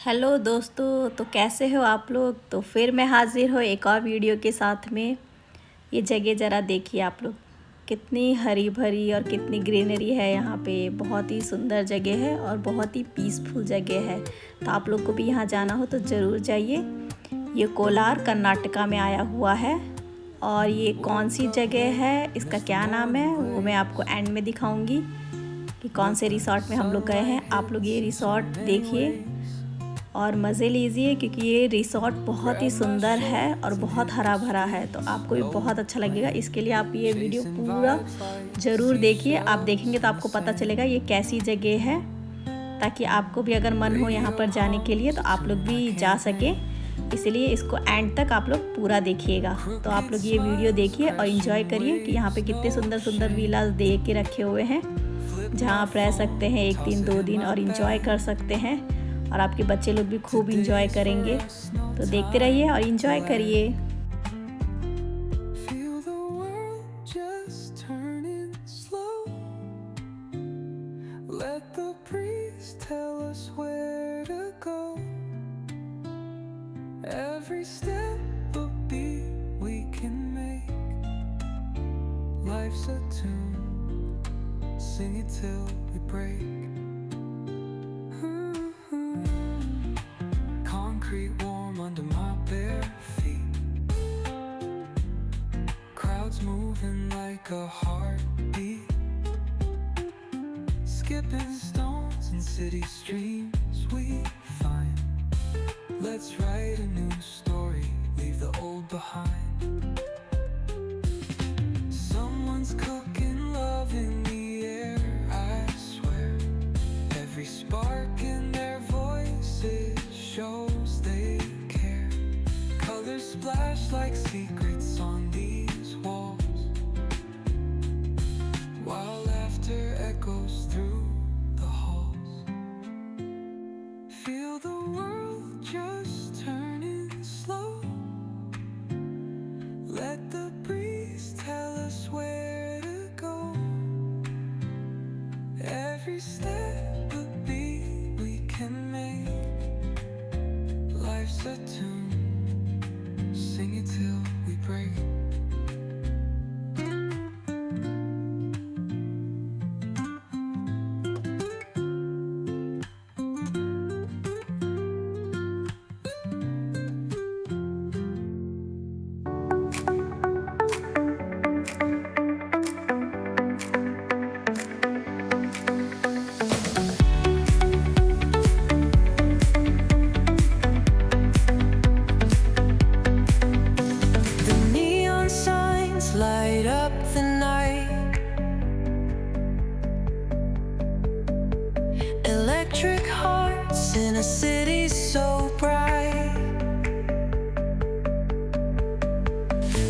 Hello दोस्तों, तो कैसे हो आप लोग। तो फिर मैं हाज़िर हूँ एक और वीडियो के साथ में। ये जगह ज़रा देखिए आप लोग, कितनी हरी भरी और कितनी ग्रीनरी है यहाँ पे। बहुत ही सुंदर जगह है और बहुत ही पीसफुल जगह है। तो आप लोग को भी यहाँ जाना हो तो ज़रूर जाइए। ये कोलार कर्नाटका में आया हुआ है। और ये कौन सी जगह है, इसका क्या नाम है, वो मैं आपको एंड में दिखाऊंगी कि कौन से रिसोर्ट में हम लोग गए हैं। आप लोग ये रिसोर्ट देखिए और मज़े लीजिए, क्योंकि ये रिसोर्ट बहुत ही सुंदर है और बहुत हरा भरा है। तो आपको भी बहुत अच्छा लगेगा। इसके लिए आप ये वीडियो पूरा ज़रूर देखिए। आप देखेंगे तो आपको पता चलेगा ये कैसी जगह है, ताकि आपको भी अगर मन हो यहाँ पर जाने के लिए तो आप लोग भी जा सकें। इसलिए इसको एंड तक आप लोग पूरा देखिएगा। तो आप लोग ये वीडियो देखिए और इन्जॉय करिए कि यहाँ पे कितने सुंदर सुंदर विलास दे के रखे हुए हैं, जहाँ आप रह सकते हैं 1 दिन 2 दिन और इन्जॉय कर सकते हैं। और आपके बच्चे लोग भी खूब इंजॉय करेंगे। तो देखते रहिए और इंजॉय करिए। Warm under my bare feet, crowds moving like a heartbeat, skipping stones in city streams we find. Let's write a new story, leave the old behind. Someone's cooking love in the air, I swear. Every spark in their voices shows they care. Colors splash like secrets on these walls, while laughter echoes through the halls. Feel the world just turning slow. Let the breeze tell us where to go. Every step a beat we can make. Life's a tune, sing it till we break. Light up the night, electric hearts in a city so bright.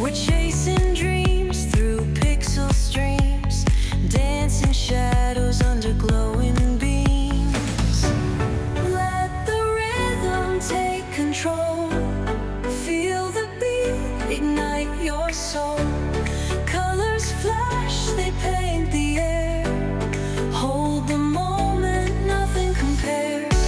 We're chasing dreams through pixel streams, dancing shadows under glowing beams. Let the rhythm take control, feel the beat, ignite your soul. Colors flash, they paint the air. Hold the moment, nothing compares.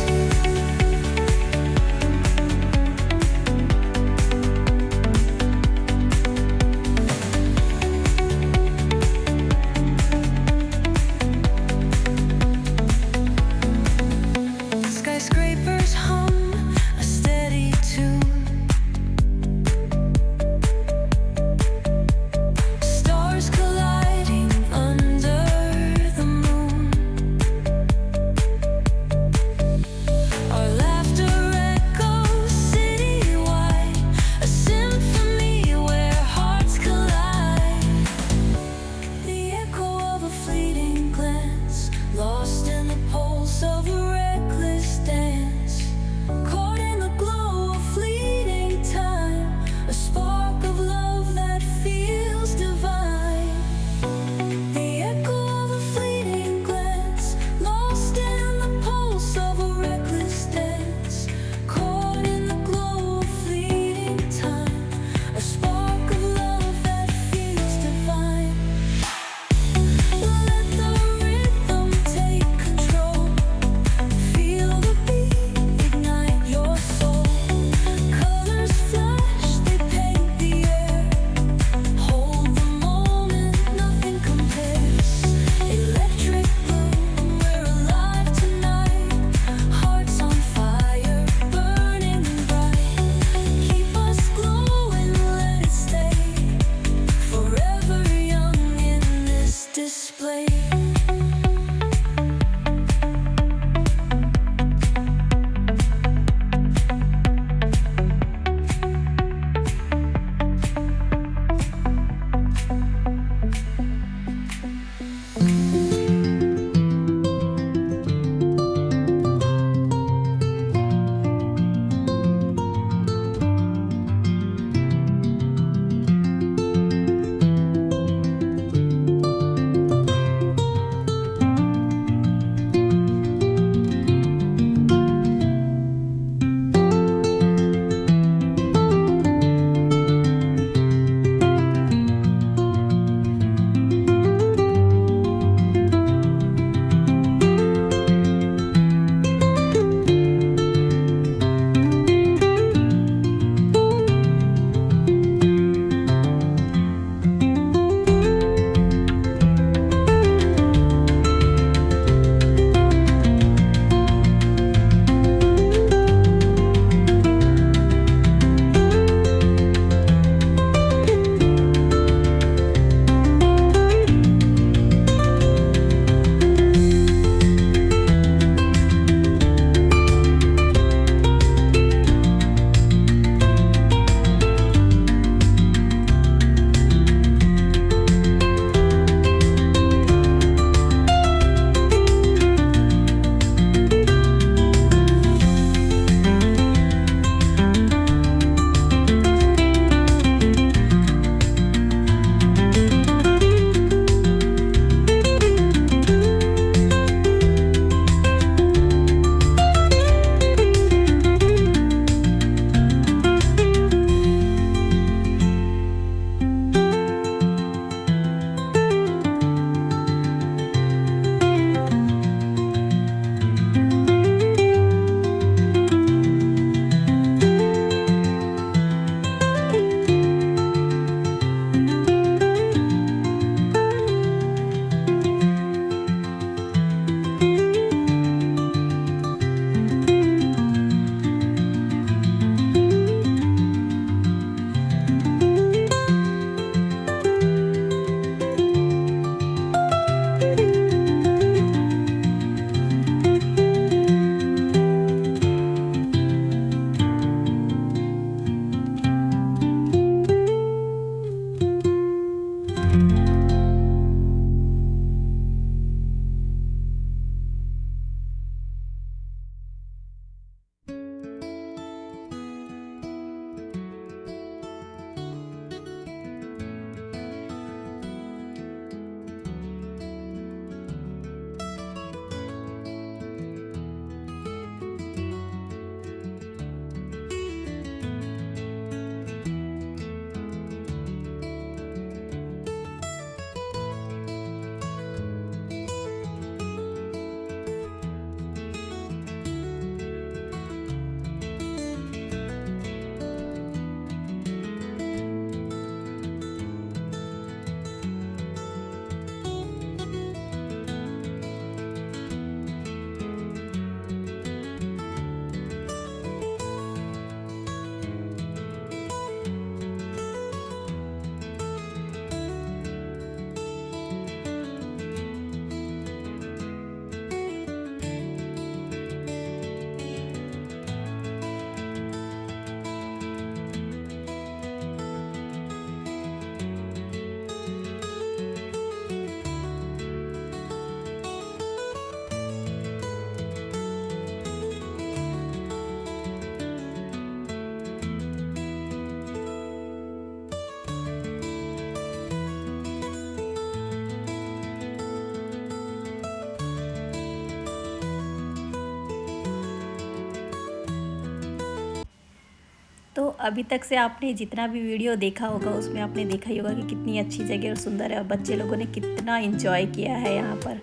अभी तक से आपने जितना भी video देखा होगा उसमें आपने देखा ही होगा कि कितनी अच्छी जगह और सुंदर है और बच्चे लोगों ने कितना एंजॉय किया है यहाँ पर।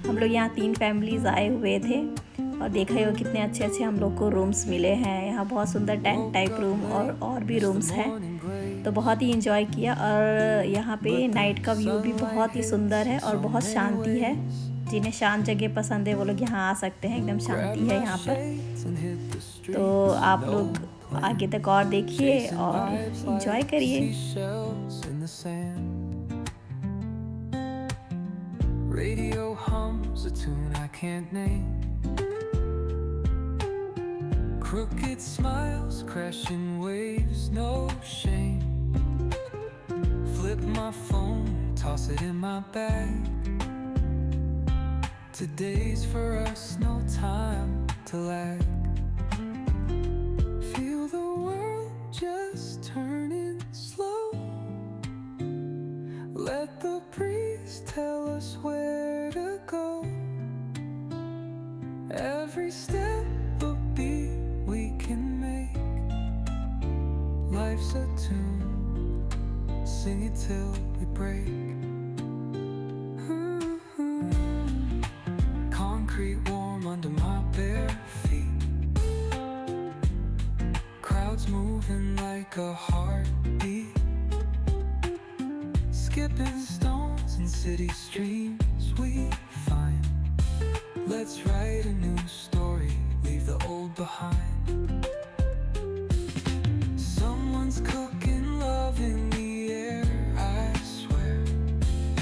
हम लोग यहाँ 3 फैमिलीज़ आए हुए थे और देखा ही होगा कितने अच्छे अच्छे हम लोग को रूम्स मिले हैं। यहाँ बहुत सुंदर टेंट टाइप रूम और भी रूम्स हैं, तो बहुत ही एंजॉय किया। और यहाँ पे नाइट का व्यू भी बहुत ही सुंदर है और बहुत शांति है। जिन्हें शांत जगह पसंद है वो लोग यहाँ आ सकते हैं, एकदम शांति है यहाँ पर। तो आप लोग आगे तक और देखिए और एंजॉय करिए। Radio hums a tune I can't name. Crooked smiles, crashing waves, no shame. Flip my phone, toss it in my bag. Today's for us, no time to lag. Feel the world just turning slow. Let the breeze tell us where to go. Every step a beat we can make. Life's a tune, sing it till we break. Concrete warm under my bare feet. Crowds moving like a heartbeat. Skipping stones in city streams we find. Let's write a new story, leave the old behind. Someone's cooking love in the air, I swear.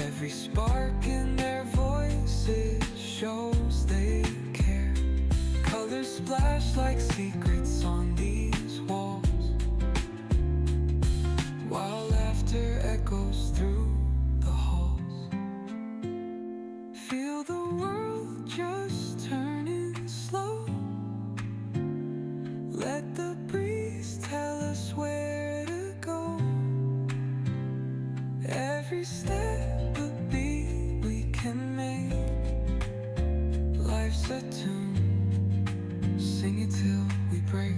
Every spark in their voices shows they care. Colors splash like secrets on these walls, while laughter echoes through the halls. Feel the world just turning slow. Let the breeze tell us where to go. Every step a beat we can make. Life's a tune, sing it till we break.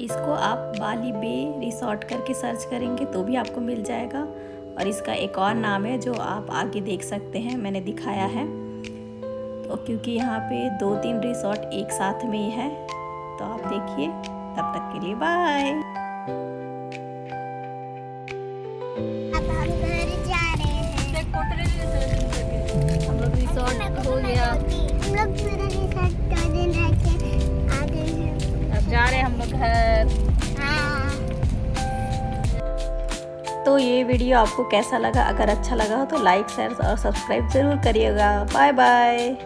इसको आप बाली बे resort करके search करेंगे तो भी आपको मिल जाएगा। और इसका एक और नाम है जो आप आगे देख सकते हैं, मैंने दिखाया है। तो क्योंकि यहाँ पे 2-3 रिसॉर्ट एक साथ में ही है, तो आप देखिए। तब तक के लिए बाय। अब हम घर जा रहे हैं। हम लोग रिसॉर्ट हो गया, हम लोग पूरा रिसॉर्ट का दिन रह के आ गए हैं। अब जा रहे हैं हम लोग घर। हाँ। तो ये वीडियो आपको कैसा लगा? अगर अच्छा लगा हो तो लाइक, शेयर और सब्सक्राइब ज़रूर करिएगा। Bye bye.